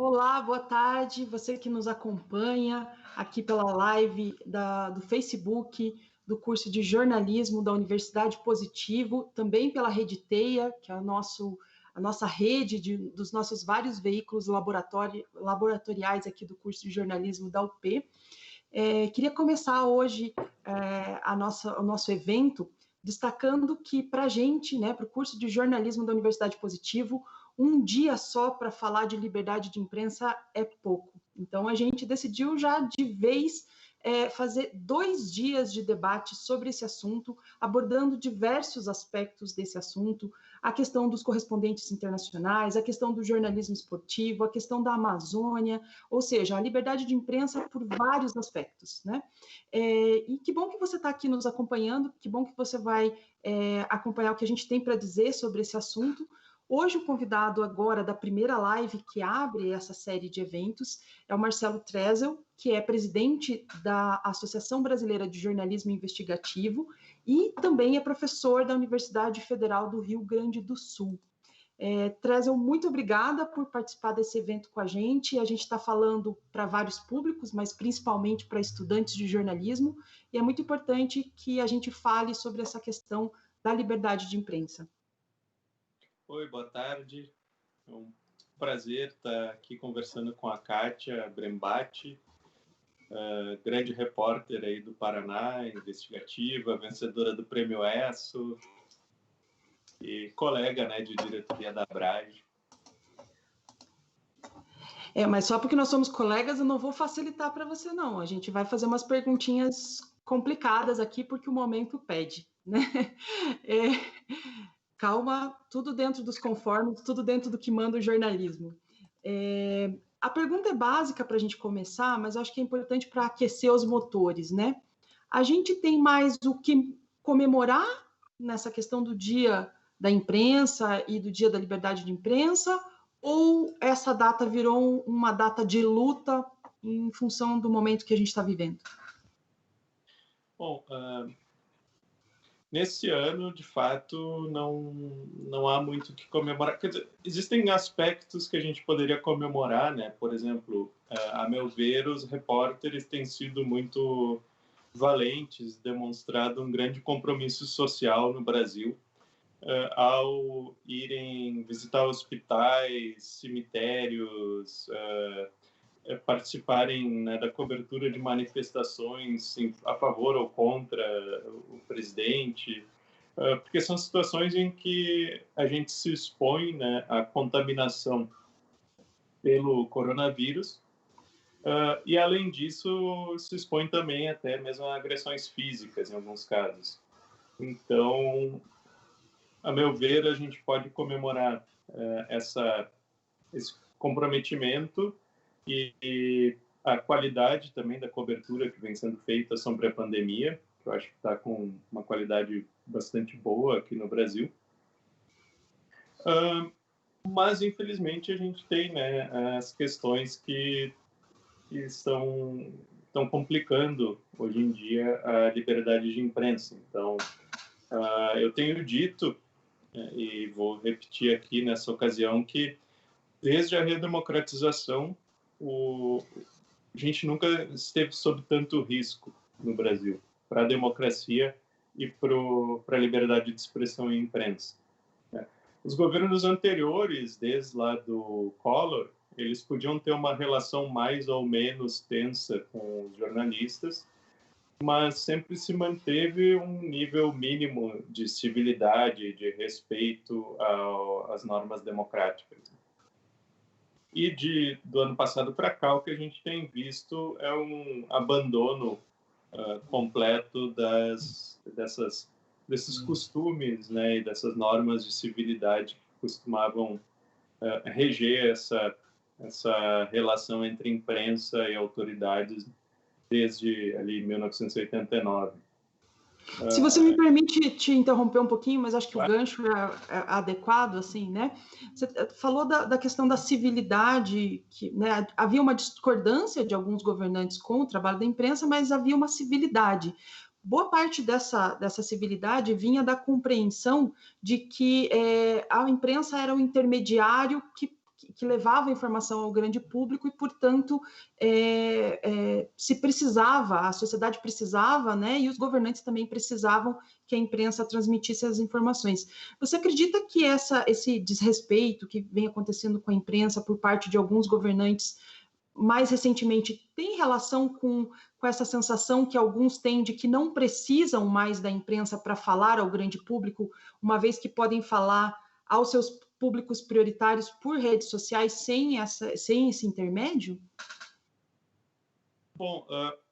Olá, boa tarde, você que nos acompanha aqui pela live do Facebook, do curso de jornalismo da Universidade Positivo, também pela Rede Teia, que é a nossa rede dos nossos vários veículos laboratoriais aqui do curso de jornalismo da UP. Queria começar hoje o nosso evento destacando que para a gente, para o curso de jornalismo da Universidade Positivo, um dia só para falar de liberdade de imprensa é pouco. Então, a gente decidiu já de vez fazer 2 dias de debate sobre esse assunto, abordando diversos aspectos desse assunto, a questão dos correspondentes internacionais, a questão do jornalismo esportivo, a questão da Amazônia, ou seja, a liberdade de imprensa por vários aspectos, né? E que bom que você está aqui nos acompanhando, que bom que você vai acompanhar o que a gente tem para dizer sobre esse assunto. Hoje, o convidado agora da primeira live que abre essa série de eventos é o Marcelo Trezel, que é presidente da Associação Brasileira de Jornalismo Investigativo e também é professor da Universidade Federal do Rio Grande do Sul. Trezel, muito obrigada por participar desse evento com a gente. A gente está falando para vários públicos, mas principalmente para estudantes de jornalismo, e é muito importante que a gente fale sobre essa questão da liberdade de imprensa. Oi, boa tarde. É um prazer estar aqui conversando com a Kátia Brembati, grande repórter aí do Paraná, investigativa, vencedora do Prêmio ESSO e colega, de diretoria da Abrage. Mas só porque nós somos colegas, eu não vou facilitar para você, não. A gente vai fazer umas perguntinhas complicadas aqui, porque o momento pede, né? Calma, tudo dentro dos conformes, tudo dentro do que manda o jornalismo. A pergunta é básica para a gente começar, mas acho que é importante para aquecer os motores, né? A gente tem mais o que comemorar nessa questão do Dia da Imprensa e do Dia da Liberdade de Imprensa, ou essa data virou uma data de luta em função do momento que a gente está vivendo? Bom, nesse ano, de fato, não há muito o que comemorar. Quer dizer, existem aspectos que a gente poderia comemorar, né? Por exemplo, a meu ver, os repórteres têm sido muito valentes, demonstrado um grande compromisso social no Brasil, ao irem visitar hospitais, cemitérios, participarem da cobertura de manifestações a favor ou contra o presidente, porque são situações em que a gente se expõe à contaminação pelo coronavírus, e além disso se expõe também até mesmo a agressões físicas em alguns casos. Então, a meu ver, a gente pode comemorar esse comprometimento e a qualidade também da cobertura que vem sendo feita sobre a pandemia, que eu acho que está com uma qualidade bastante boa aqui no Brasil. Mas, infelizmente, a gente tem as questões que estão complicando, hoje em dia, a liberdade de imprensa. Então, eu tenho dito, e vou repetir aqui nessa ocasião, que desde a redemocratização, a gente nunca esteve sob tanto risco no Brasil para a democracia e para a liberdade de expressão e imprensa. Os governos anteriores, desde lá do Collor, eles podiam ter uma relação mais ou menos tensa com os jornalistas, mas sempre se manteve um nível mínimo de civilidade, de respeito às normas democráticas. E do ano passado para cá, o que a gente tem visto é um abandono completo desses costumes, e dessas normas de civilidade que costumavam reger essa relação entre imprensa e autoridades desde ali 1989. Se você me permite te interromper um pouquinho, mas acho que o gancho é adequado, assim, né? Você falou da questão da civilidade, que havia uma discordância de alguns governantes com o trabalho da imprensa, mas havia uma civilidade. Boa parte dessa civilidade vinha da compreensão de que a imprensa era um intermediário que levava informação ao grande público e, portanto, se precisava, a sociedade precisava, né, e os governantes também precisavam que a imprensa transmitisse as informações. Você acredita que esse desrespeito que vem acontecendo com a imprensa por parte de alguns governantes mais recentemente tem relação com essa sensação que alguns têm de que não precisam mais da imprensa para falar ao grande público, uma vez que podem falar aos seus públicos prioritários por redes sociais sem esse intermédio? Bom,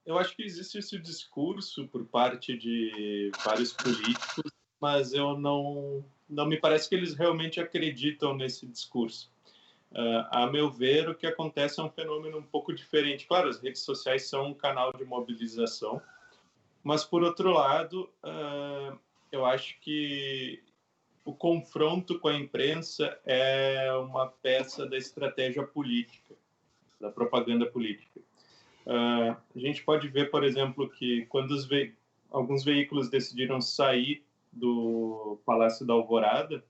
eu acho que existe esse discurso por parte de vários políticos, mas não me parece que eles realmente acreditam nesse discurso. A meu ver, o que acontece é um fenômeno um pouco diferente. Claro, as redes sociais são um canal de mobilização, mas, por outro lado, eu acho que o confronto com a imprensa é uma peça da estratégia política, da propaganda política. A gente pode ver, por exemplo, que quando alguns veículos decidiram sair do Palácio da Alvorada,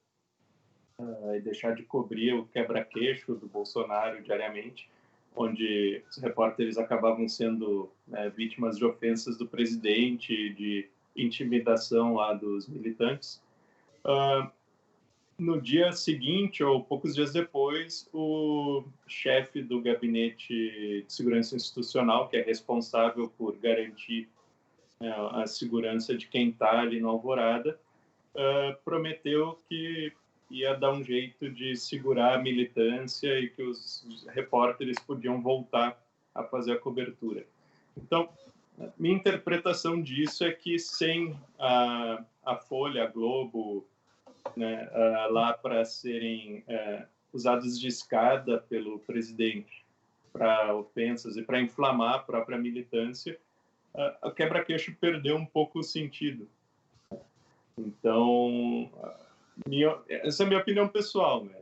e deixar de cobrir o quebra-queixo do Bolsonaro diariamente, onde os repórteres acabavam sendo vítimas de ofensas do presidente, de intimidação lá dos militantes. No dia seguinte, ou poucos dias depois, o chefe do Gabinete de Segurança Institucional, que é responsável por garantir a segurança de quem está ali na Alvorada, prometeu que ia dar um jeito de segurar a militância e que os repórteres podiam voltar a fazer a cobertura. Então, minha interpretação disso é que sem a Folha, a Globo, né, lá para serem usados de escada pelo presidente para ofensas e para inflamar a própria militância, a quebra-queixo perdeu um pouco o sentido. Então, essa é a minha opinião pessoal, né?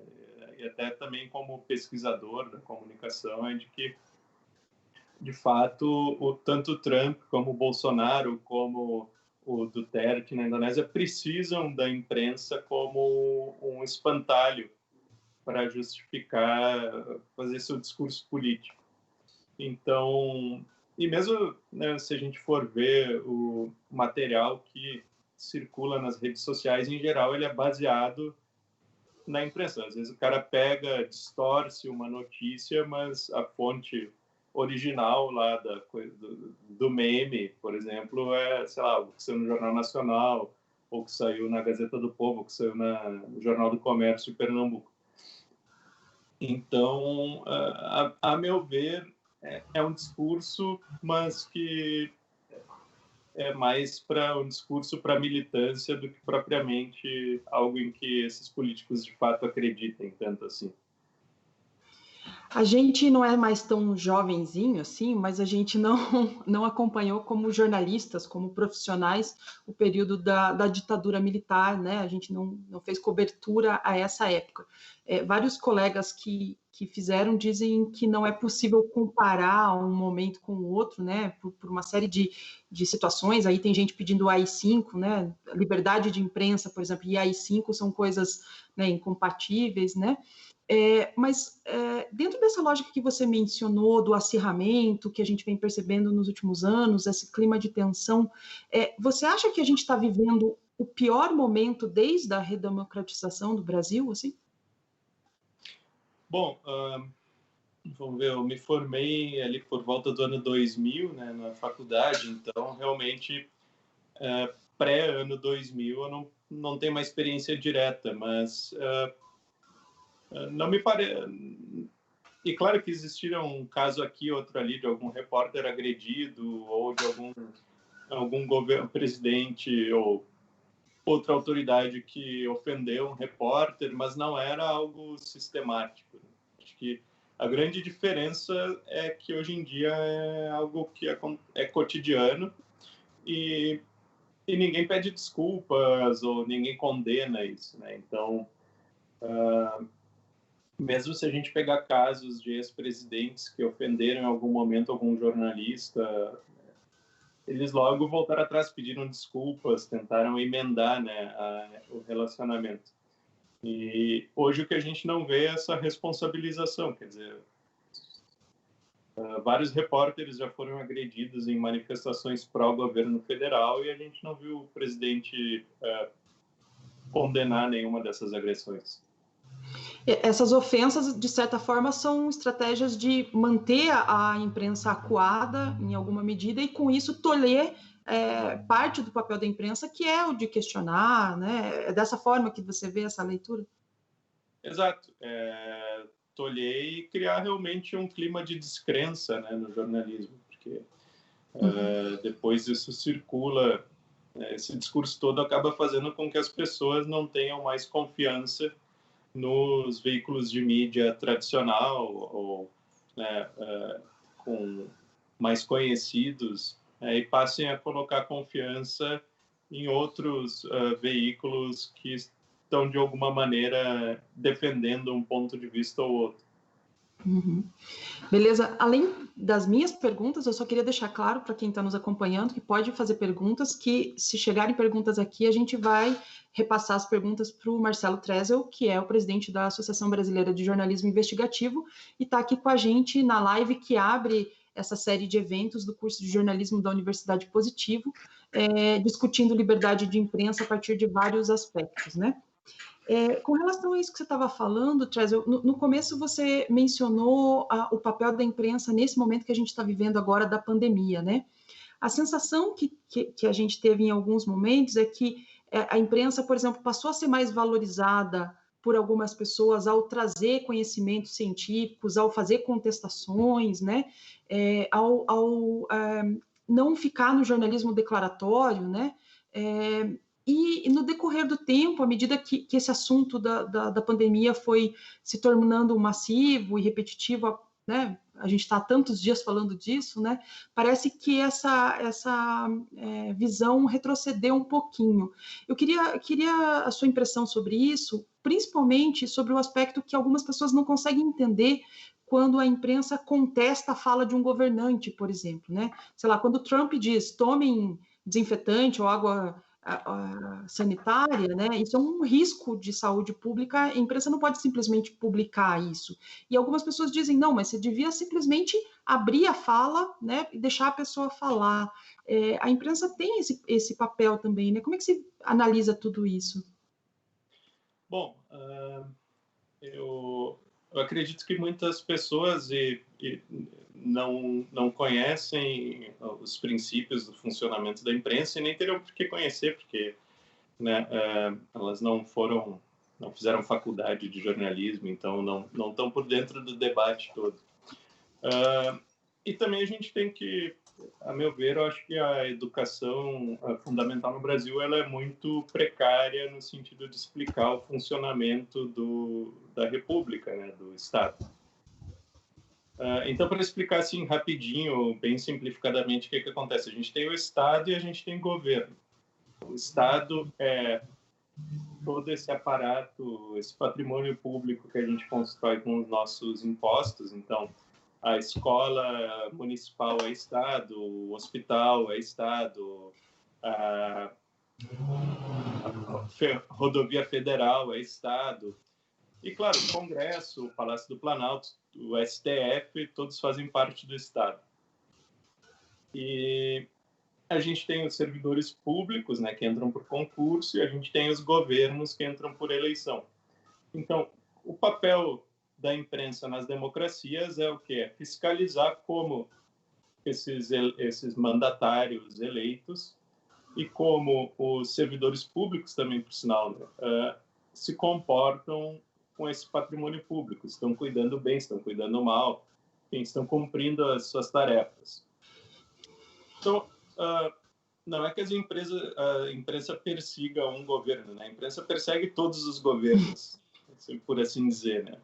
E até também como pesquisador da comunicação, é de que, de fato, tanto o Trump como o Bolsonaro, como o Duterte na Indonésia, precisam da imprensa como um espantalho para justificar, fazer seu discurso político. Então, e mesmo, né, se a gente for ver o material que circula nas redes sociais, em geral, ele é baseado na imprensa. Às vezes o cara pega, distorce uma notícia, mas a fonte original lá do meme, por exemplo, é, sei lá, o que saiu no Jornal Nacional, ou que saiu na Gazeta do Povo, ou que saiu no Jornal do Comércio de Pernambuco. Então, a meu ver, é um discurso, mas que é mais para um discurso para militância do que propriamente algo em que esses políticos de fato acreditem tanto assim. A gente não é mais tão jovenzinho assim, mas a gente não acompanhou como jornalistas, como profissionais, o período da ditadura militar, né? A gente não fez cobertura a essa época. Vários colegas que fizeram dizem que não é possível comparar um momento com o outro, né? Por uma série de situações. Aí tem gente pedindo AI-5, né? Liberdade de imprensa, por exemplo, e AI-5 são coisas, né, incompatíveis, né? Mas dentro dessa lógica que você mencionou do acirramento que a gente vem percebendo nos últimos anos, esse clima de tensão, você acha que a gente está vivendo o pior momento desde a redemocratização do Brasil, assim? Bom, vamos ver, eu me formei ali por volta do ano 2000, né, na faculdade, então realmente pré-ano 2000 eu não tenho uma experiência direta, mas não me parece. E claro que existiram um caso aqui, outro ali, de algum repórter agredido ou de algum presidente ou outra autoridade que ofendeu um repórter, mas não era algo sistemático. Acho que a grande diferença é que hoje em dia é algo que é cotidiano e ninguém pede desculpas ou ninguém condena isso, né? Então, mesmo se a gente pegar casos de ex-presidentes que ofenderam em algum momento algum jornalista, eles logo voltaram atrás, pediram desculpas, tentaram emendar, né, o relacionamento. E hoje o que a gente não vê é essa responsabilização, quer dizer, vários repórteres já foram agredidos em manifestações pró-governo federal e a gente não viu o presidente condenar nenhuma dessas agressões. Essas ofensas, de certa forma, são estratégias de manter a imprensa acuada em alguma medida e, com isso, tolher parte do papel da imprensa, que é o de questionar, né? É dessa forma que você vê essa leitura? Exato. Tolher e criar realmente um clima de descrença, né, no jornalismo, porque depois isso circula, esse discurso todo acaba fazendo com que as pessoas não tenham mais confiança nos veículos de mídia tradicional ou, né, com mais conhecidos, e passem a colocar confiança em outros veículos que estão de alguma maneira defendendo um ponto de vista ou outro. Uhum. Beleza. Além das minhas perguntas, eu só queria deixar claro para quem está nos acompanhando que pode fazer perguntas, que se chegarem perguntas aqui, a gente vai repassar as perguntas para o Marcelo Trezel, que é o presidente da Associação Brasileira de Jornalismo Investigativo, e está aqui com a gente na live que abre essa série de eventos do curso de jornalismo da Universidade Positivo, discutindo liberdade de imprensa a partir de vários aspectos, né? Com relação a isso que você estava falando, Trezel, no começo você mencionou o papel da imprensa nesse momento que a gente está vivendo agora da pandemia, né? A sensação que a gente teve em alguns momentos é que a imprensa, por exemplo, passou a ser mais valorizada por algumas pessoas ao trazer conhecimentos científicos, ao fazer contestações, né? Ao não ficar no jornalismo declaratório, né? E no decorrer do tempo, à medida que esse assunto da pandemia foi se tornando massivo e repetitivo, né? A gente está há tantos dias falando disso, né? Parece que essa visão retrocedeu um pouquinho. Eu queria a sua impressão sobre isso, principalmente sobre o aspecto que algumas pessoas não conseguem entender quando a imprensa contesta a fala de um governante, por exemplo, né? Sei lá, quando o Trump diz tomem desinfetante ou água sanitária, né? Isso é um risco de saúde pública, a imprensa não pode simplesmente publicar isso. E algumas pessoas dizem, não, mas você devia simplesmente abrir a fala, né, e deixar a pessoa falar. A imprensa tem esse papel também, né? Como é que você analisa tudo isso? Bom, eu acredito que muitas pessoas não conhecem os princípios do funcionamento da imprensa e nem teriam por que conhecer, porque, né, elas não fizeram faculdade de jornalismo, então não estão por dentro do debate todo. E também a gente tem que, a meu ver, eu acho que a educação fundamental no Brasil ela é muito precária no sentido de explicar o funcionamento da República, né, do Estado. Então, para explicar assim rapidinho, bem simplificadamente, o que acontece? A gente tem o Estado e a gente tem o governo. O Estado é todo esse aparato, esse patrimônio público que a gente constrói com os nossos impostos. Então, a escola municipal é Estado, o hospital é Estado, a rodovia federal é Estado. E, claro, o Congresso, o Palácio do Planalto, o STF, todos fazem parte do Estado. E a gente tem os servidores públicos, né, que entram por concurso, e a gente tem os governos que entram por eleição. Então, o papel da imprensa nas democracias é o quê? É fiscalizar como esses mandatários eleitos e como os servidores públicos também, por sinal, né, se comportam com esse patrimônio público, estão cuidando bem, estão cuidando mal, enfim, estão cumprindo as suas tarefas. Então, não é que a imprensa persiga um governo, né? A imprensa persegue todos os governos, por assim dizer, né?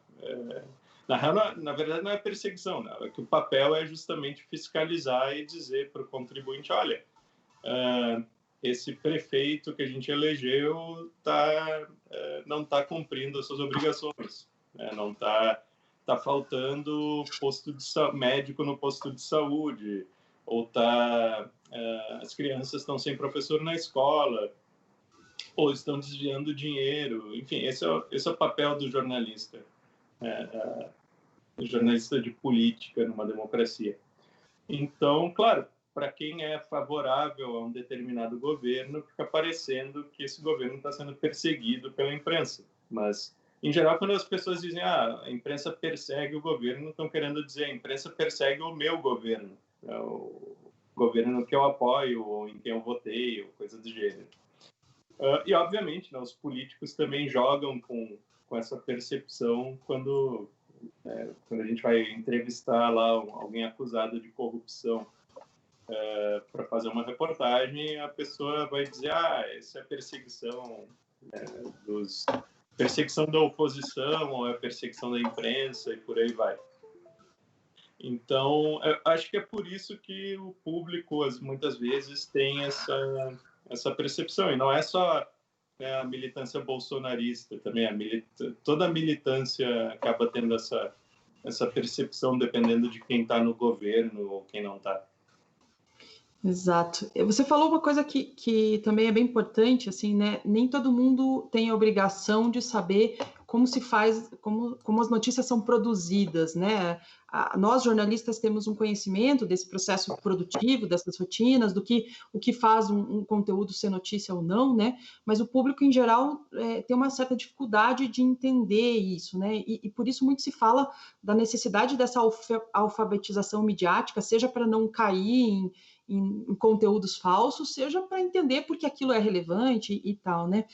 Na verdade, não é perseguição, né? É que o papel é justamente fiscalizar e dizer para o contribuinte, olha, esse prefeito que a gente elegeu não está cumprindo as suas obrigações, né? Não está faltando médico no posto de saúde, ou as crianças estão sem professor na escola. ou estão desviando dinheiro. Enfim, esse é o papel do jornalista, do jornalista de política numa democracia. Então, claro, para quem é favorável a um determinado governo, fica parecendo que esse governo está sendo perseguido pela imprensa. Mas, em geral, quando as pessoas dizem a imprensa persegue o governo, estão querendo dizer a imprensa persegue o meu governo, o governo que eu apoio ou em quem eu votei, ou coisa do gênero. E, obviamente, né, os políticos também jogam com essa percepção quando a gente vai entrevistar lá alguém acusado de corrupção para fazer uma reportagem, a pessoa vai dizer, isso é perseguição perseguição da oposição, ou é perseguição da imprensa, e por aí vai. Então, acho que é por isso que o público, muitas vezes, tem essa percepção. E não é só a militância bolsonarista, também toda a militância acaba tendo essa percepção, dependendo de quem está no governo ou quem não está. Exato. Você falou uma coisa que também é bem importante, assim, né? Nem todo mundo tem a obrigação de saber como se faz, como as notícias são produzidas, né? Nós, jornalistas, temos um conhecimento desse processo produtivo, dessas rotinas, o que faz um conteúdo ser notícia ou não, né? Mas o público, em geral, tem uma certa dificuldade de entender isso, né? E por isso muito se fala da necessidade dessa alfabetização midiática, seja para não cair em conteúdos falsos, seja para entender porque aquilo é relevante e tal, né?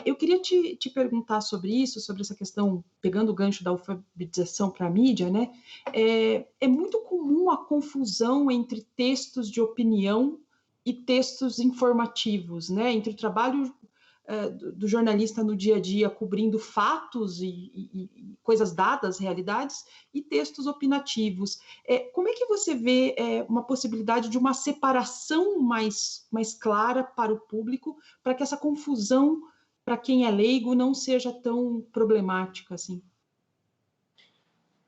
Eu queria te perguntar sobre isso, sobre essa questão, pegando o gancho da alfabetização para a mídia, né? É muito comum a confusão entre textos de opinião e textos informativos, né? Entre o trabalho do jornalista no dia a dia, cobrindo fatos e coisas dadas, realidades, e textos opinativos. Como é que você vê uma possibilidade de uma separação mais clara para o público, para que essa confusão, para quem é leigo, não seja tão problemática assim?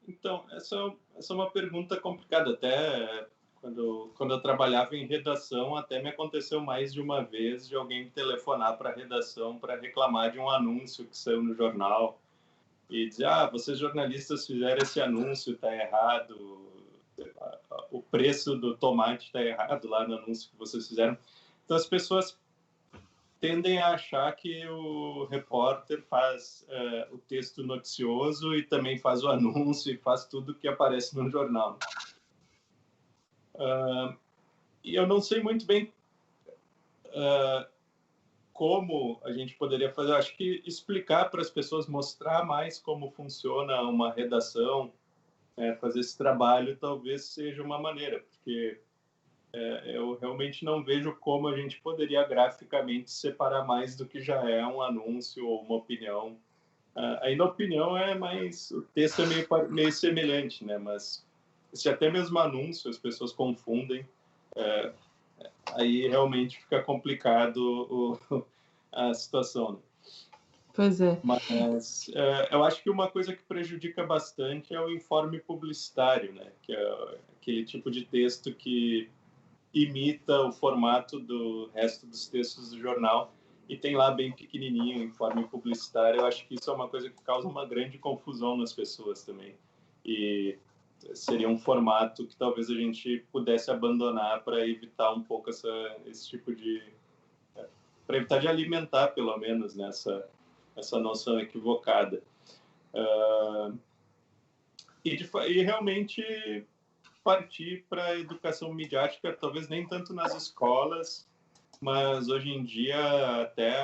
Então, essa é uma pergunta complicada. Até quando eu trabalhava em redação, até me aconteceu mais de uma vez de alguém me telefonar para a redação para reclamar de um anúncio que saiu no jornal e dizer, vocês jornalistas fizeram esse anúncio, está errado, o preço do tomate está errado lá no anúncio que vocês fizeram. Então, as pessoas tendem a achar que o repórter faz o texto noticioso e também faz o anúncio e faz tudo que aparece no jornal. E eu não sei muito bem como a gente poderia fazer. Eu acho que explicar para as pessoas, mostrar mais como funciona uma redação, fazer esse trabalho, talvez seja uma maneira, porque eu realmente não vejo como a gente poderia graficamente separar mais do que já é um anúncio ou uma opinião. Ainda a opinião o texto é meio semelhante, né? Mas se até mesmo anúncio as pessoas confundem, aí realmente fica complicado a situação, né? Pois é. Mas eu acho que uma coisa que prejudica bastante é o informe publicitário, né? Que é aquele tipo de texto que imita o formato do resto dos textos do jornal e tem lá bem pequenininho o informe publicitário. Eu acho que isso é uma coisa que causa uma grande confusão nas pessoas também. E seria um formato que talvez a gente pudesse abandonar para evitar um pouco esse tipo de... para evitar de alimentar, pelo menos, essa noção equivocada. E realmente partir para a educação midiática, talvez nem tanto nas escolas, mas hoje em dia até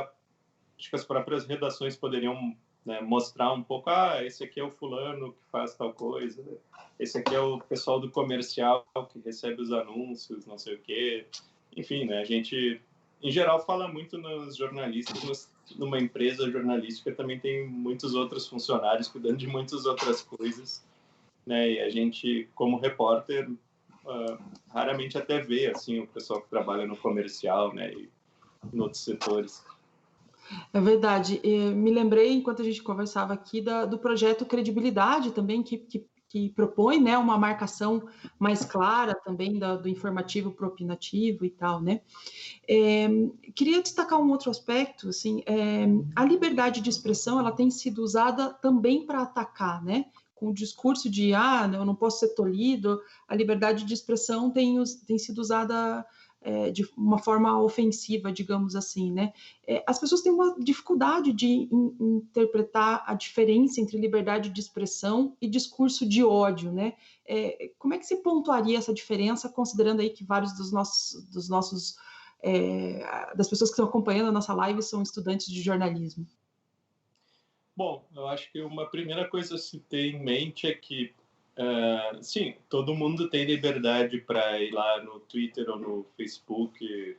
acho que as próprias redações poderiam, né, mostrar um pouco, esse aqui é o fulano que faz tal coisa, né? Esse aqui é o pessoal do comercial que recebe os anúncios, não sei o quê. Enfim, né, a gente, em geral, fala muito nos jornalistas, mas numa empresa jornalística também tem muitos outros funcionários cuidando de muitas outras coisas, né? E a gente, como repórter, raramente até vê assim o pessoal que trabalha no comercial, né, e em outros setores. É verdade. Me lembrei, enquanto a gente conversava aqui, do projeto Credibilidade também, que que propõe, né, uma marcação mais clara também do informativo para o opinativo e tal, né? Queria destacar um outro aspecto, assim, a liberdade de expressão, ela tem sido usada também para atacar, né? Com o discurso de, eu não posso ser tolhido, a liberdade de expressão tem sido usada de uma forma ofensiva, digamos assim, né? As pessoas têm uma dificuldade de interpretar a diferença entre liberdade de expressão e discurso de ódio, né? Como é que se pontuaria essa diferença, considerando aí que vários das pessoas que estão acompanhando a nossa live são estudantes de jornalismo? Bom, eu acho que uma primeira coisa a se ter em mente é que, sim, todo mundo tem liberdade para ir lá no Twitter ou no Facebook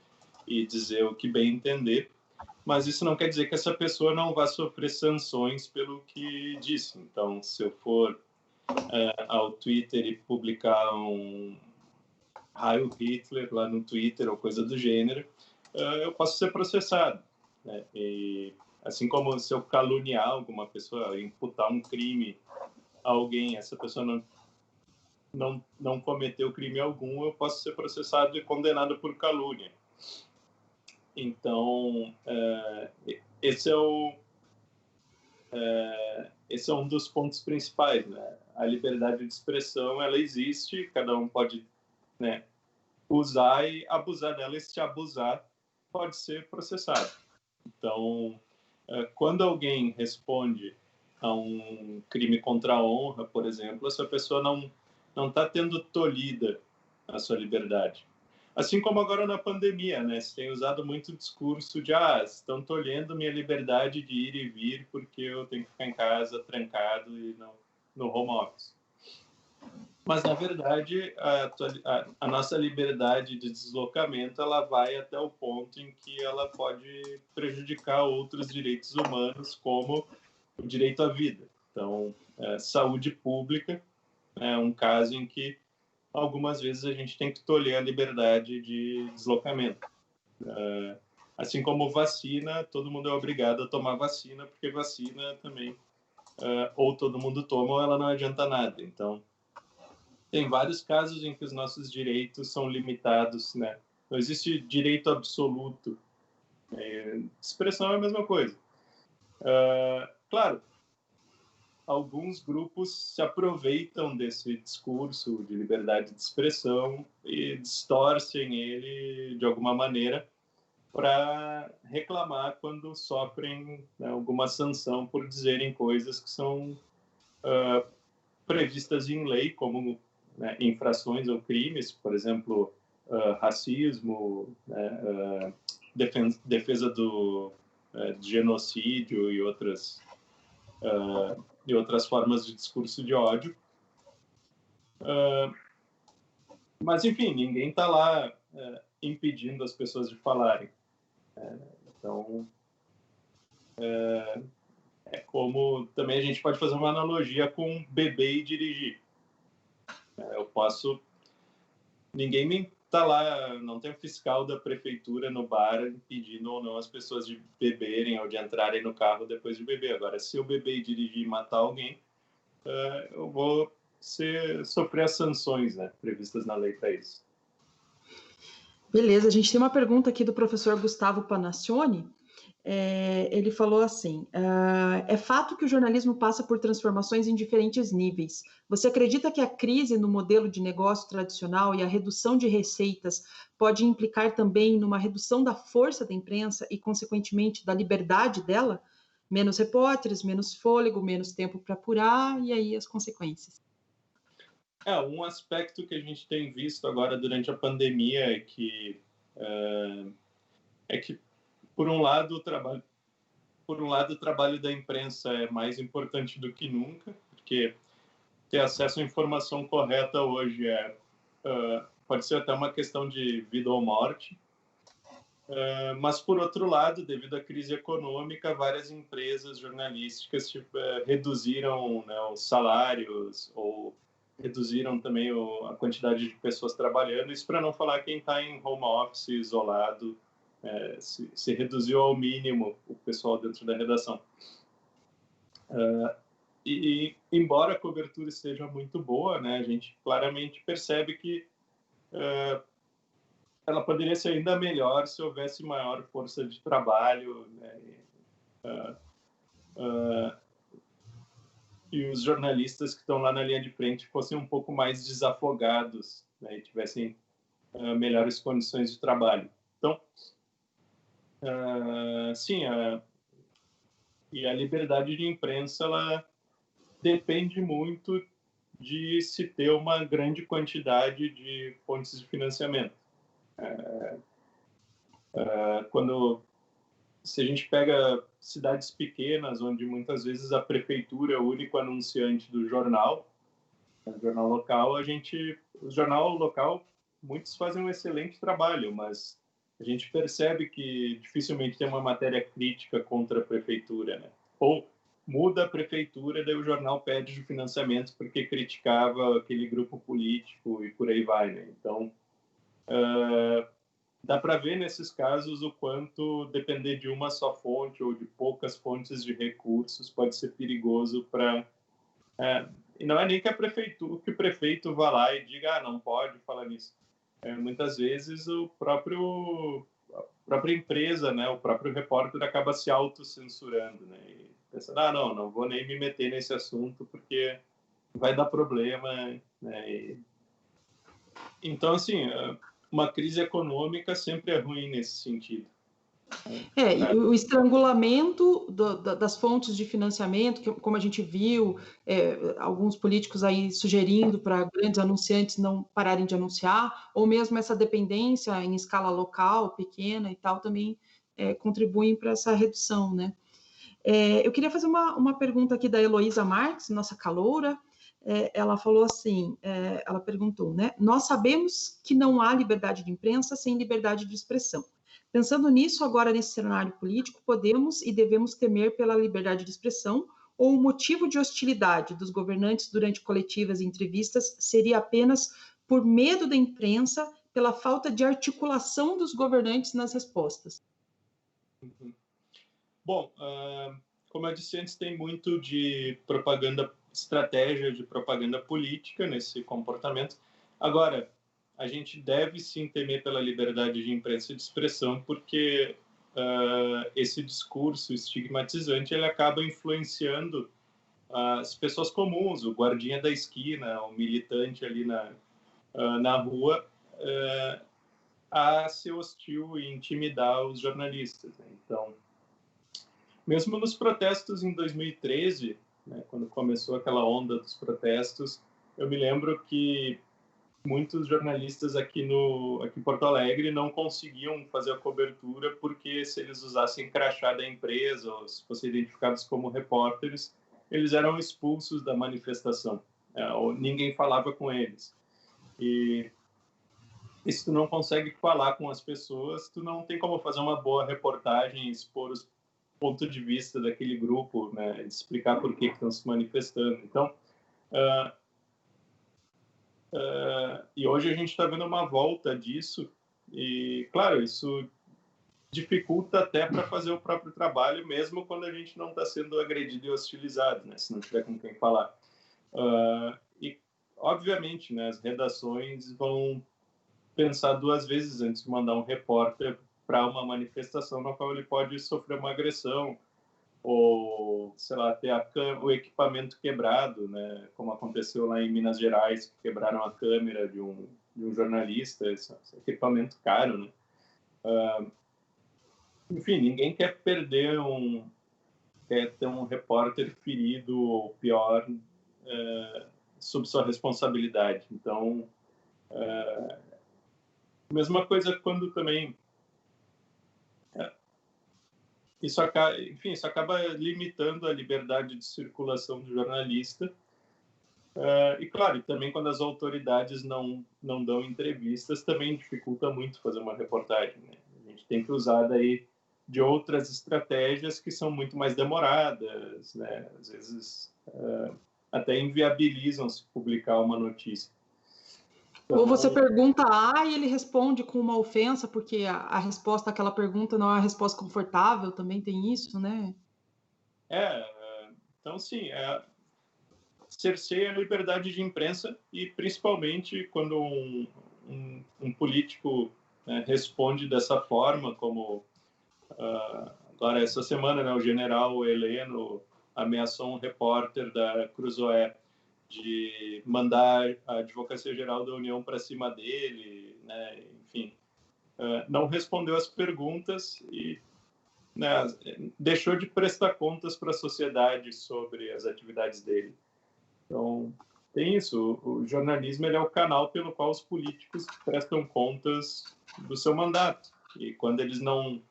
e dizer o que bem entender, mas isso não quer dizer que essa pessoa não vá sofrer sanções pelo que disse. Então, se eu for ao Twitter e publicar um Heil Hitler lá no Twitter ou coisa do gênero, eu posso ser processado, né? E assim como se eu caluniar alguma pessoa, imputar um crime a alguém, essa pessoa não cometeu crime algum, eu posso ser processado e condenado por calúnia. Então, esse é um dos pontos principais, né? A liberdade de expressão, ela existe, cada um pode, né, usar e abusar dela, e se abusar, pode ser processado. Então, quando alguém responde a um crime contra a honra, por exemplo, essa pessoa não está tendo tolhida a sua liberdade. Assim como agora na pandemia, né? Se tem usado muito o discurso de estão tolhendo minha liberdade de ir e vir porque eu tenho que ficar em casa trancado e no home office. Mas, na verdade, a nossa liberdade de deslocamento ela vai até o ponto em que ela pode prejudicar outros direitos humanos, como o direito à vida. Então, saúde pública é um caso em que, algumas vezes, a gente tem que tolher a liberdade de deslocamento. Assim como vacina, todo mundo é obrigado a tomar vacina, porque vacina também, ou todo mundo toma ou ela não adianta nada. Então, tem vários casos em que os nossos direitos são limitados, né? Não existe direito absoluto. Expressão é a mesma coisa. Claro, alguns grupos se aproveitam desse discurso de liberdade de expressão e distorcem ele de alguma maneira para reclamar quando sofrem, né, alguma sanção por dizerem coisas que são previstas em lei, como, né, infrações ou crimes, por exemplo, racismo, né, defesa do genocídio e outras formas de discurso de ódio. Mas, enfim, ninguém está lá impedindo as pessoas de falarem. Então, é como também a gente pode fazer uma analogia com beber e dirigir. Eu posso... Ninguém me está lá, não tem fiscal da prefeitura no bar impedindo ou não as pessoas de beberem ou de entrarem no carro depois de beber. Agora, se eu beber e dirigir e matar alguém, eu vou sofrer as sanções, né, previstas na lei para isso. Beleza, a gente tem uma pergunta aqui do professor Gustavo Panassioni. Ele falou assim: é fato que o jornalismo passa por transformações em diferentes níveis. Você acredita que a crise no modelo de negócio tradicional e a redução de receitas pode implicar também numa redução da força da imprensa e, consequentemente, da liberdade dela? Menos repórteres, menos fôlego, menos tempo para apurar, e aí as consequências. Um aspecto que a gente tem visto agora durante a pandemia é que, por um lado, o trabalho da imprensa é mais importante do que nunca, porque ter acesso à informação correta hoje pode ser até uma questão de vida ou morte. Mas, por outro lado, devido à crise econômica, várias empresas jornalísticas reduziram, né, os salários ou reduziram também a quantidade de pessoas trabalhando. Isso para não falar quem está em home office, isolado, se reduziu ao mínimo o pessoal dentro da redação. E embora a cobertura esteja muito boa, né, a gente claramente percebe que ela poderia ser ainda melhor se houvesse maior força de trabalho, né, e os jornalistas que estão lá na linha de frente fossem um pouco mais desafogados, né, e tivessem melhores condições de trabalho. Então, sim, e a liberdade de imprensa ela depende muito de se ter uma grande quantidade de fontes de financiamento. Se a gente pega cidades pequenas, onde muitas vezes a prefeitura é o único anunciante do jornal, o jornal local, o jornal local, muitos fazem um excelente trabalho, mas a gente percebe que dificilmente tem uma matéria crítica contra a prefeitura, né? Ou muda a prefeitura, daí o jornal pede o financiamento porque criticava aquele grupo político e por aí vai, né? Então, dá para ver nesses casos o quanto depender de uma só fonte ou de poucas fontes de recursos pode ser perigoso para... e não é nem que que o prefeito vá lá e diga, não pode falar nisso. Muitas vezes a própria empresa, né, o próprio repórter acaba se autocensurando, né, e pensando, não vou nem me meter nesse assunto porque vai dar problema, né, então, assim, uma crise econômica sempre é ruim nesse sentido. E o estrangulamento das fontes de financiamento, que, como a gente viu, alguns políticos aí sugerindo para grandes anunciantes não pararem de anunciar, ou mesmo essa dependência em escala local, pequena e tal, também contribuem para essa redução, né? Eu queria fazer uma pergunta aqui da Heloísa Marques, nossa caloura. Ela falou assim, ela perguntou, né? Nós sabemos que não há liberdade de imprensa sem liberdade de expressão. Pensando nisso, agora nesse cenário político, podemos e devemos temer pela liberdade de expressão, ou o motivo de hostilidade dos governantes durante coletivas e entrevistas seria apenas por medo da imprensa, pela falta de articulação dos governantes nas respostas? Uhum. Bom, como eu disse antes, tem muito de estratégia de propaganda política nesse comportamento. Agora, a gente deve sim temer pela liberdade de imprensa e de expressão, porque esse discurso estigmatizante ele acaba influenciando as pessoas comuns, o guardinha da esquina, o militante ali na rua, a ser hostil e intimidar os jornalistas, né? Então, mesmo nos protestos em 2013, né, quando começou aquela onda dos protestos, eu me lembro que muitos jornalistas aqui em Porto Alegre não conseguiam fazer a cobertura porque se eles usassem crachá da empresa ou se fossem identificados como repórteres, eles eram expulsos da manifestação, ou ninguém falava com eles. E se tu não consegue falar com as pessoas, tu não tem como fazer uma boa reportagem, expor os ponto de vista daquele grupo, né, explicar por que estão se manifestando. Então, e hoje a gente está vendo uma volta disso e, claro, isso dificulta até para fazer o próprio trabalho, mesmo quando a gente não está sendo agredido e hostilizado, né, se não tiver com quem falar. E, obviamente, né, as redações vão pensar duas vezes antes de mandar um repórter para uma manifestação na qual ele pode sofrer uma agressão ou, sei lá, ter o equipamento quebrado, né? Como aconteceu lá em Minas Gerais, que quebraram a câmera de um jornalista, esse equipamento caro, né? Enfim, ninguém quer quer ter um repórter ferido ou pior sob sua responsabilidade. Então, mesma coisa quando também isso acaba limitando a liberdade de circulação do jornalista. E, claro, também quando as autoridades não dão entrevistas, também dificulta muito fazer uma reportagem, né? A gente tem que usar daí de outras estratégias que são muito mais demoradas, né? Às vezes até inviabilizam se publicar uma notícia. Então, ou você pergunta A e ele responde com uma ofensa, porque a resposta àquela pergunta não é uma resposta confortável, também tem isso, né? Então, sim, cerceia a liberdade de imprensa e, principalmente, quando um político, né, responde dessa forma, como agora essa semana, né, o general Heleno ameaçou um repórter da Cruzoé de mandar a Advocacia Geral da União para cima dele, né, enfim, não respondeu as perguntas e, né, deixou de prestar contas para a sociedade sobre as atividades dele. Então, tem isso. O jornalismo ele é o canal pelo qual os políticos prestam contas do seu mandato. E quando eles não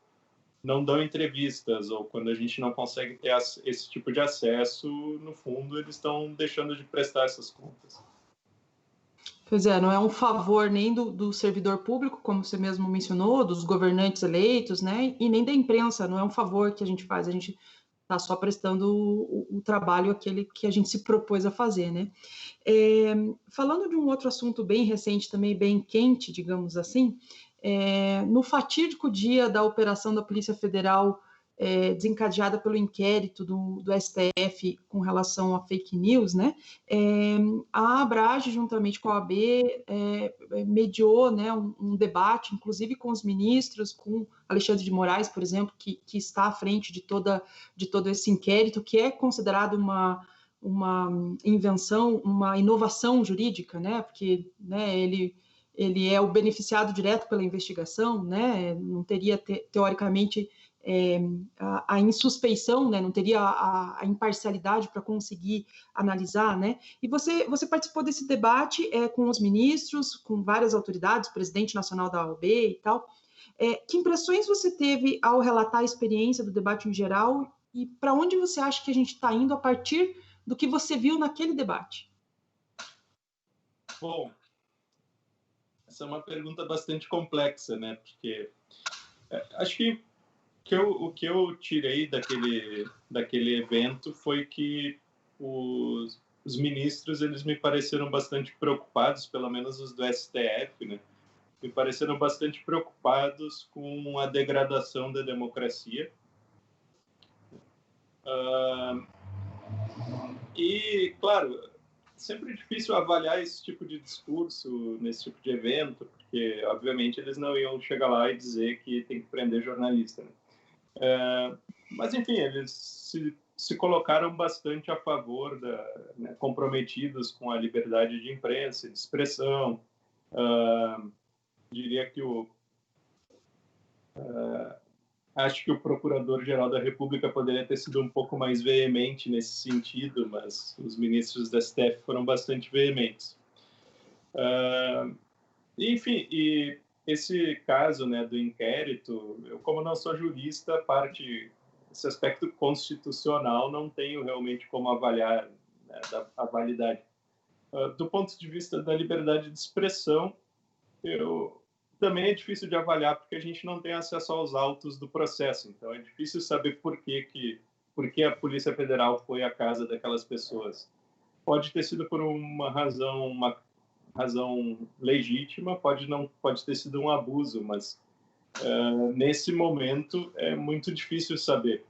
dão entrevistas ou quando a gente não consegue ter esse tipo de acesso, no fundo, eles estão deixando de prestar essas contas. Pois é, não é um favor nem do servidor público, como você mesmo mencionou, dos governantes eleitos, né? E nem da imprensa, não é um favor que a gente faz, a gente está só prestando o trabalho aquele que a gente se propôs a fazer, né? Falando de um outro assunto bem recente, também bem quente, digamos assim, no fatídico dia da operação da Polícia Federal desencadeada pelo inquérito do STF com relação a fake news, né? A Abrage, juntamente com a OAB, mediou, né, um debate, inclusive com os ministros, com Alexandre de Moraes, por exemplo, que está à frente de todo esse inquérito, que é considerado uma invenção, uma inovação jurídica, né? Porque, né, ele é o beneficiado direto pela investigação, né? Não teria teoricamente a insuspeição, né? Não teria a imparcialidade para conseguir analisar, né? E você participou desse debate com os ministros, com várias autoridades, presidente nacional da OAB e tal. Que impressões você teve ao relatar a experiência do debate em geral e para onde você acha que a gente está indo a partir do que você viu naquele debate? Bom, essa é uma pergunta bastante complexa, né? Porque acho que o que eu tirei daquele evento foi que os ministros eles me pareceram bastante preocupados, pelo menos os do STF, né? Me pareceram bastante preocupados com a degradação da democracia. E, claro, sempre é difícil avaliar esse tipo de discurso nesse tipo de evento, porque, obviamente, eles não iam chegar lá e dizer que tem que prender jornalista, né? Mas, enfim, eles se colocaram bastante a favor, né, comprometidos com a liberdade de imprensa, de expressão. Diria que acho que o Procurador-Geral da República poderia ter sido um pouco mais veemente nesse sentido, mas os ministros da STF foram bastante veementes. Enfim, e esse caso, né, do inquérito, eu, como não sou jurista, esse aspecto constitucional não tenho realmente como avaliar, né, a validade. Do ponto de vista da liberdade de expressão, também é difícil de avaliar porque a gente não tem acesso aos autos do processo, então é difícil saber por que a Polícia Federal foi à casa daquelas pessoas. Pode ter sido por uma razão legítima, pode ter sido um abuso, mas nesse momento é muito difícil saber.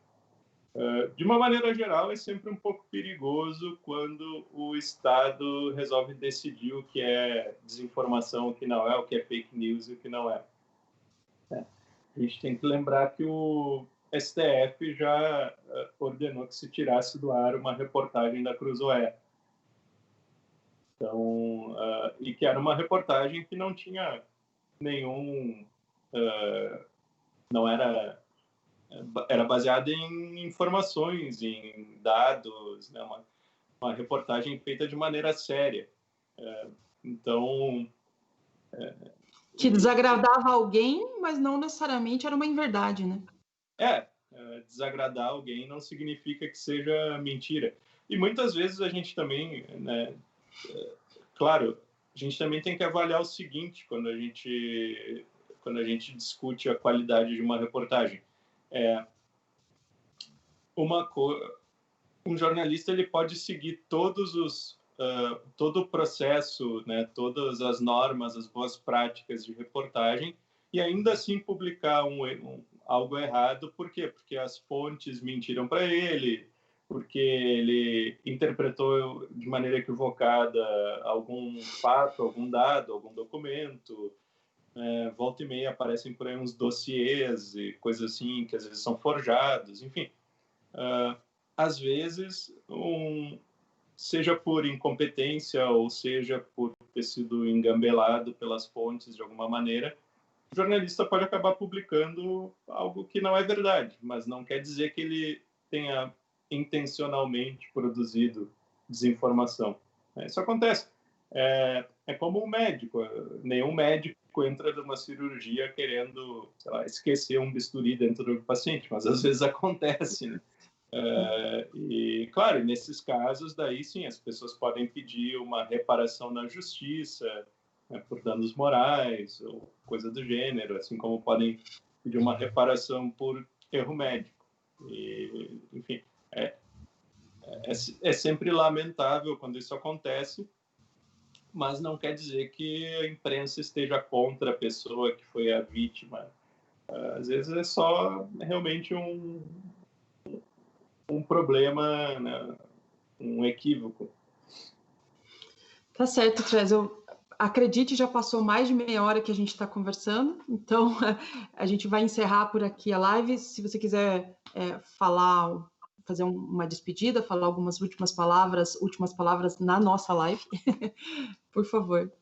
De uma maneira geral, é sempre um pouco perigoso quando o Estado resolve decidir o que é desinformação, o que não é, o que é fake news e o que não é. A gente tem que lembrar que o STF já ordenou que se tirasse do ar uma reportagem da Cruzoé. Então, e que era uma reportagem que não tinha nenhum... não era baseada em informações, em dados, né? Uma reportagem feita de maneira séria. Então... que desagradava alguém, mas não necessariamente era uma inverdade, né? Desagradar alguém não significa que seja mentira. E muitas vezes a gente também, né, claro, a gente também tem que avaliar o seguinte quando a gente discute a qualidade de uma reportagem. Um jornalista ele pode seguir todo o processo, né, todas as normas, as boas práticas de reportagem e ainda assim publicar algo errado. Por quê? Porque as fontes mentiram para ele, porque ele interpretou de maneira equivocada algum fato, algum dado, algum documento. Volta e meia aparecem por aí uns dossiês e coisas assim, que às vezes são forjados, enfim. Às vezes, seja por incompetência ou seja por ter sido engambelado pelas fontes de alguma maneira, o jornalista pode acabar publicando algo que não é verdade, mas não quer dizer que ele tenha intencionalmente produzido desinformação. Isso acontece. É como um médico. Nenhum médico entra numa cirurgia querendo, sei lá, esquecer um bisturi dentro do paciente, mas às vezes acontece, né? E, claro, nesses casos, daí sim, as pessoas podem pedir uma reparação na justiça, né, por danos morais ou coisa do gênero, assim como podem pedir uma reparação por erro médico. E, enfim, é sempre lamentável quando isso acontece, mas não quer dizer que a imprensa esteja contra a pessoa que foi a vítima. Às vezes é só realmente um problema, né? Um equívoco. Tá certo, Trez. Acredite, já passou mais de meia hora que a gente está conversando, então a gente vai encerrar por aqui a live. Se você quiser falar, fazer uma despedida, falar algumas últimas palavras na nossa live, por favor.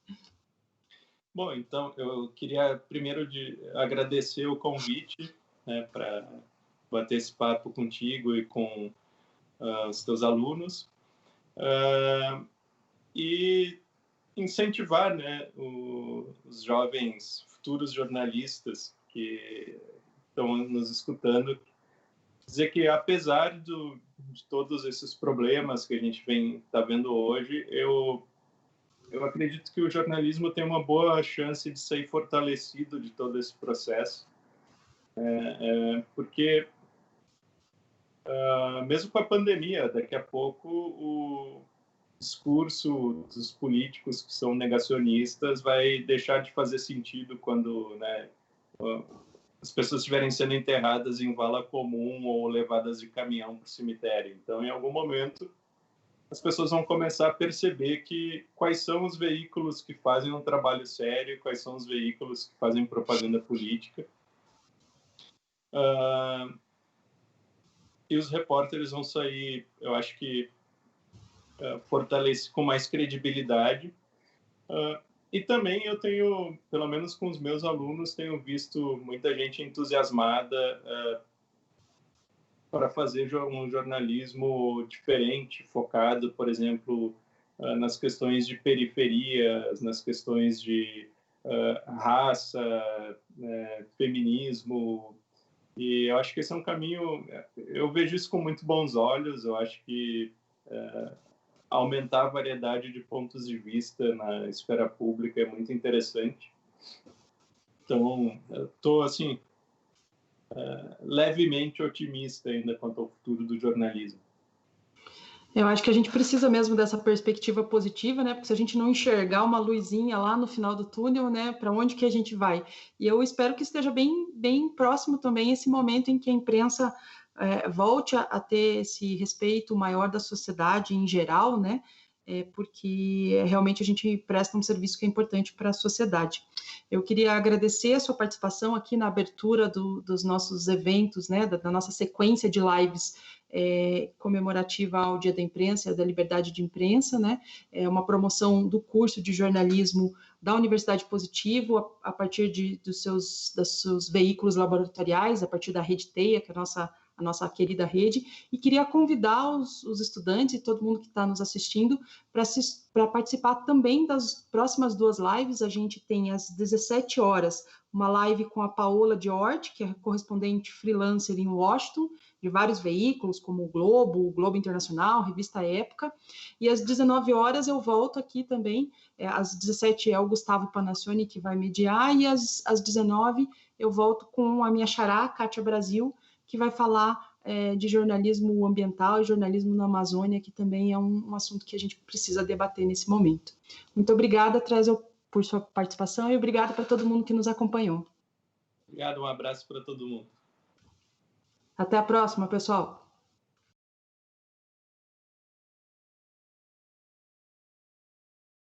Bom, então eu queria primeiro agradecer o convite, né, para bater esse papo contigo e com os teus alunos, e incentivar, né, os jovens futuros jornalistas que estão nos escutando, dizer que apesar de todos esses problemas que a gente está vendo hoje, eu acredito que o jornalismo tem uma boa chance de sair fortalecido de todo esse processo, porque mesmo com a pandemia, daqui a pouco o discurso dos políticos que são negacionistas vai deixar de fazer sentido quando, né, as pessoas estiverem sendo enterradas em vala comum ou levadas de caminhão para o cemitério. Então, em algum momento, as pessoas vão começar a perceber quais são os veículos que fazem um trabalho sério, quais são os veículos que fazem propaganda política. E os repórteres vão sair, eu acho que, com mais credibilidade. E também eu tenho, pelo menos com os meus alunos, tenho visto muita gente entusiasmada para fazer um jornalismo diferente, focado, por exemplo, nas questões de periferias, nas questões de raça, feminismo. E eu acho que esse é um caminho, eu vejo isso com muito bons olhos. Eu acho que aumentar a variedade de pontos de vista na esfera pública é muito interessante. Então, eu estou, assim, levemente otimista ainda quanto ao futuro do jornalismo. Eu acho que a gente precisa mesmo dessa perspectiva positiva, né? Porque se a gente não enxergar uma luzinha lá no final do túnel, né? Para onde que a gente vai? E eu espero que esteja bem próximo também esse momento em que a imprensa volte a ter esse respeito maior da sociedade em geral, né? Porque realmente a gente presta um serviço que é importante para a sociedade. Eu queria agradecer a sua participação aqui na abertura dos nossos eventos, né? Da nossa sequência de lives comemorativa ao Dia da Imprensa, da Liberdade de Imprensa, né? É uma promoção do curso de jornalismo da Universidade Positivo, a partir dos seus veículos laboratoriais, a partir da Rede Teia, que é a nossa querida rede, e queria convidar os estudantes e todo mundo que está nos assistindo para participar também das próximas 2 lives. A gente tem às 17 horas uma live com a Paola Diort, que é correspondente freelancer em Washington, de vários veículos, como o Globo Internacional, Revista Época, e às 19 horas eu volto aqui também, às 17 é o Gustavo Panassioni que vai mediar, e às 19 eu volto com a minha xará, Kátia Brasil, que vai falar de jornalismo ambiental e jornalismo na Amazônia, que também é um assunto que a gente precisa debater nesse momento. Muito obrigada, Trezor, por sua participação, e obrigada para todo mundo que nos acompanhou. Obrigado, um abraço para todo mundo. Até a próxima, pessoal.